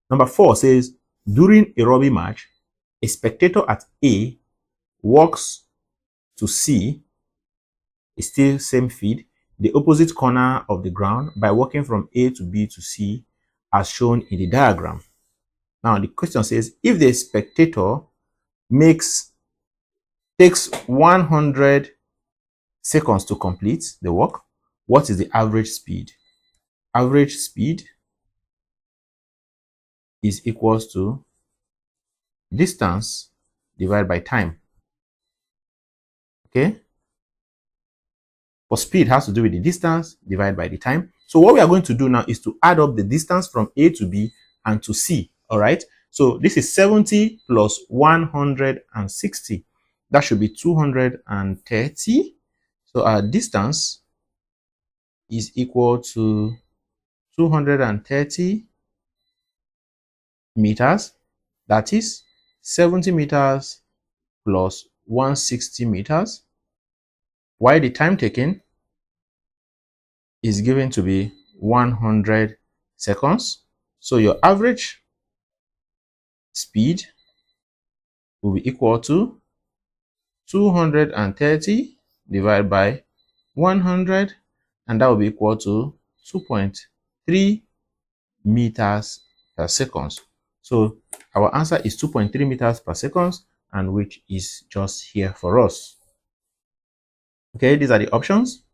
Number 4 says, during a rugby match, a spectator at A walks to C, is still same feed, the opposite corner of the ground by walking from A to B to C as shown in the diagram. Now the question says, if the spectator takes 100 seconds to complete the walk, what is the average speed? Average speed is equals to distance divided by time. Okay? For speed has to do with the distance divided by the time. So what we are going to do now is to add up the distance from A to B and to C. All right. So this is 70 plus 160. That should be 230. So our distance is equal to 230 meters. That is 70 meters plus 160 meters. While the time taken is given to be 100 seconds. So your average speed will be equal to 230 divided by 100, and that will be equal to 2.3 meters per second. So our answer is 2.3 meters per second, and which is just here for us. Okay, these are the options.